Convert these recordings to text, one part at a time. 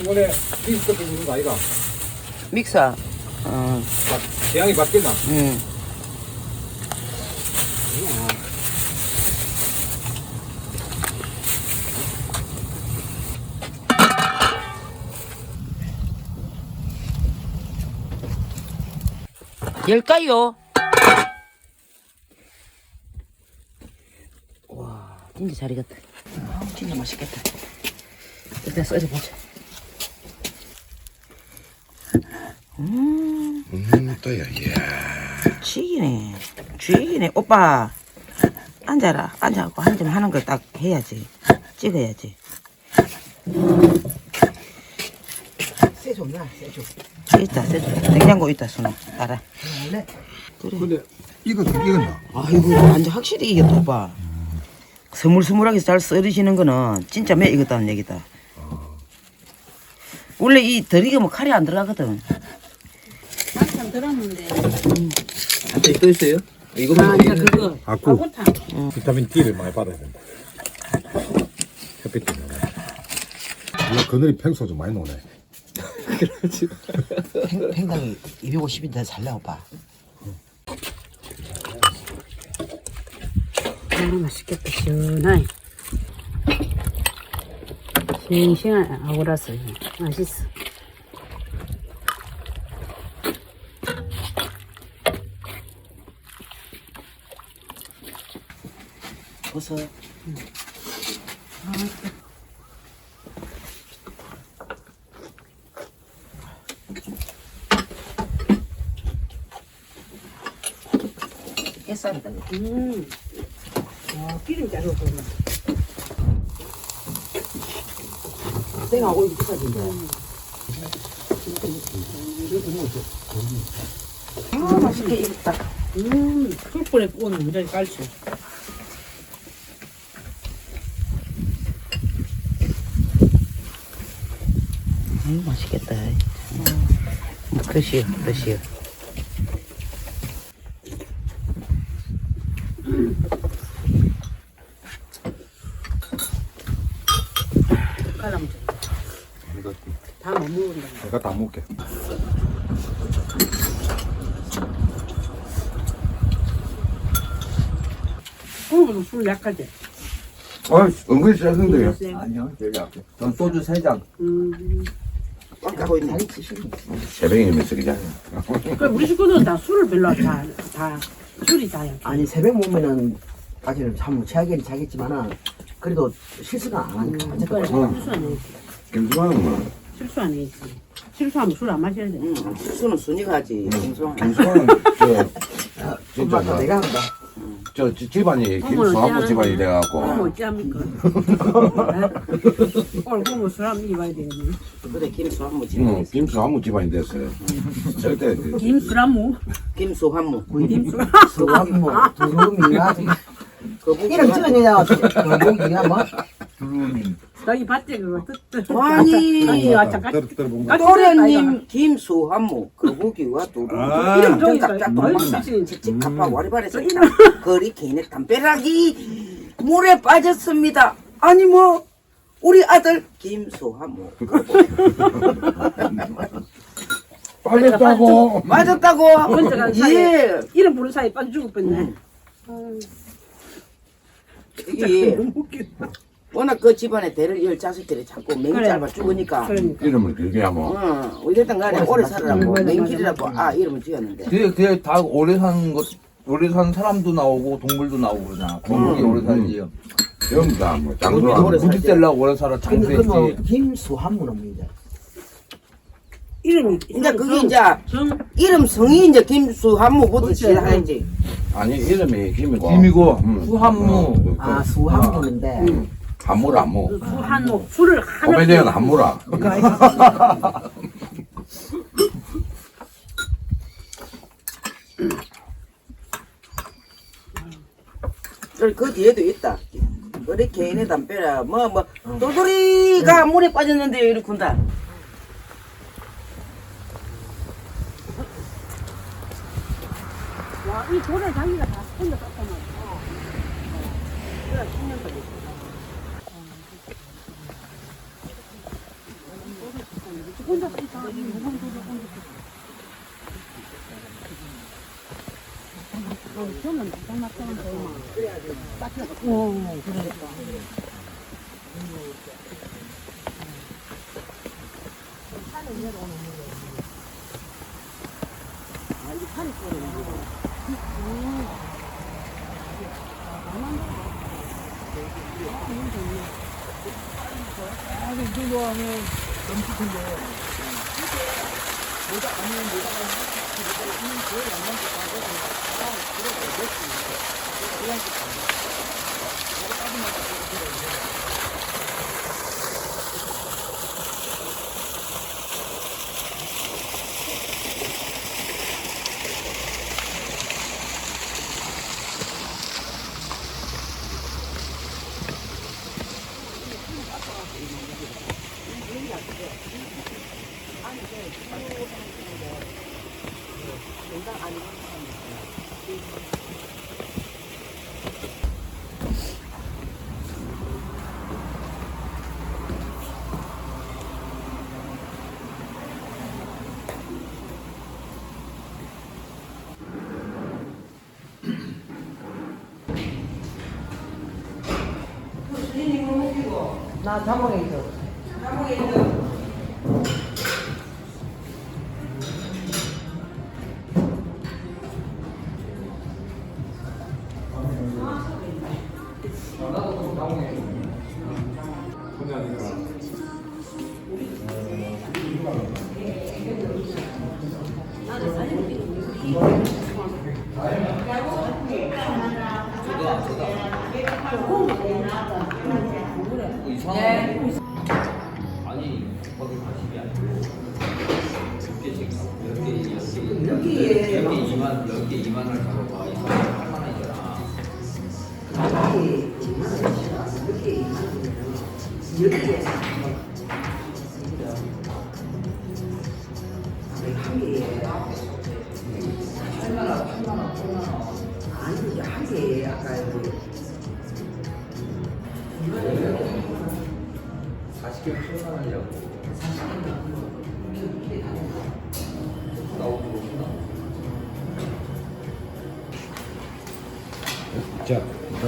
원래 디스크 부는 거 아이가? 믹서. 대양이 바뀌나? 열까요? 와, 진짜 잘 익었다. 진짜 맛있겠다. 일단 썰어보자. 또야, 이야. 죽이네. 죽이네. 오빠, 앉아라. 앉아갖고 한 점 하는 걸 딱 해야지. 찍어야지. 세좀 나, 세좀. 있다, 냉장고 있다, 손아. 알아. 원래 그래. 근데 이겼나? 아이고, 완전 확실히 이겼다, 오빠. 스물스물하게 잘 썰으시는 거는 진짜 매 익었다는 얘기다. 원래 이 덜 익으면 칼이 안 들어가거든. 한참 들었는데. 한테 또 있어요? 이거만 이제 그거. 아쿠. 아구탕. 비타민 D를 많이 받아야 된다. 햇빛 때문에. 이거 그늘이 팽소 좀 많이 노네. 그렇지. 팽당이 250인데 살래 오빠. 맛있겠다. 시원하게. 싱싱한 아구라서 맛있어. 버섯. 깨쌀이다. 기름 짜서 그러면. 생하고 이거 비싸진데. 맛있게 익었다. 숯불에 구우면 무지하게 깔죠. 맛있겠다. 그릇이요, 그릇이요. 깔라면 다 못 먹는다. 내가 다 먹게. 구우면 술 약하지. 은근히 짜증돼요. 아니요, 여기 앞에. 전 소주 3잔. 깎고 있네. 새벽에 몇 석이잖아요. 그 우리 식구들은 다 술을 별로 다 술이 다야. 아니 새벽 먹으면은 사실 참 취하긴 자겠지만은 그래도 실수가 안 하니까. 그래, 실수 안 해. 김수환은 뭐? 실수 안 해지. 실수하면 술 안 마셔야 돼. 술은 순이가 하지. 김수환은 진짜 엄마가 내가 한다. 저 집안이 김수환 집안이 돼갖고. 그럼 어찌합니까? 오늘 그러면 술 한번 입어야 되겠네. 그래, 김수 한무 응, 김수환 집안이 됐어요. 절대 그 김수라무. 김수 한무. 김수. 수완무, 두루미가 이름 찍어내자. 목이야 뭐. 저기 밭에 그거 뜻. 아니, 잠깐. 도련님 김수 한무. 거북이와 도루. 이름 저기 짝짝짝짝짝짝. 있어. 직접 갚아 와리바리에서 거리 개네 담벼락이 물에 빠졌습니다. 아니 뭐 우리 아들 김수하모 빠졌다고. 맞았다고. 혼자가 예. 이름 부른 사이 빠져 죽을 뻔네. 이게 워낙 그 집안에 대를 15개를 자꾸 맹 그래. 짧아 죽으니까. 그러니까. 이름을 길게 하면. 어쨌든 간에 오래 살으라고 맞아, 맹길이라고 맞아. 이름을 지었는데. 그게 다 오래 사는 것, 오래 사는 사람도 나오고 동물도 나오고 그러잖아. 동물이 오래 살지. 전부 다뭐 오래 장수하고. 살지. 무지stell라고 오래 살아 근데 그 뭐 장수했지. 김수한무는 뭐이제. 이름이 이제 그게 이제 정 이름 성이 이제 김수한무부터 시작하지. 아니 이름이 김이고. 김이고 응. 수한무. 아 수한무인데. 한무라 한무. 수한목 술을 하나. 고배대는 한무라. 그 뒤에도 있다. 우리 개인의 담벼라 도돌이가 물에 빠졌는데 이렇게 군다. 와, 이 돌에 자기가 다 혼자 깎아 놔. 그래, 10년 걸렸어. 나 자몽에 있어. 아니 거기 80이 아니고 10개씩 10개 2만 10개 2만을 잡아봐 8만 원이잖아. 아니, 한 개에 아까 40개 8만 원이라고. 나오고 자, 일단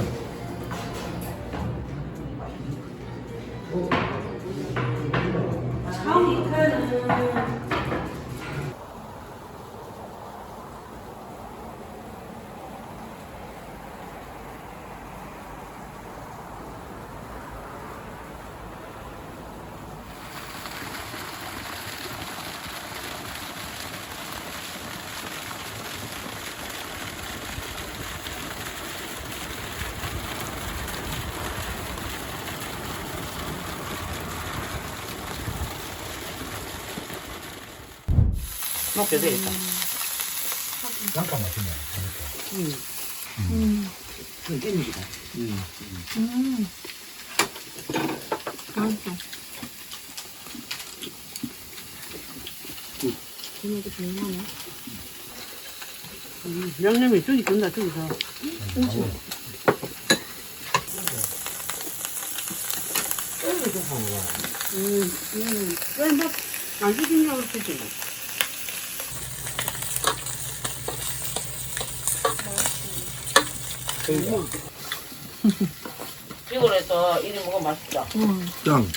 먹게 되겠다. 약간 맛있네. 그 깻잎이다. 맛있어. 이게 정말네. 양념이 저기 준다, 저기서. 왜 막, 안 시키냐고 그러지. 시골에서 이리 먹으면 맛있다. 짱.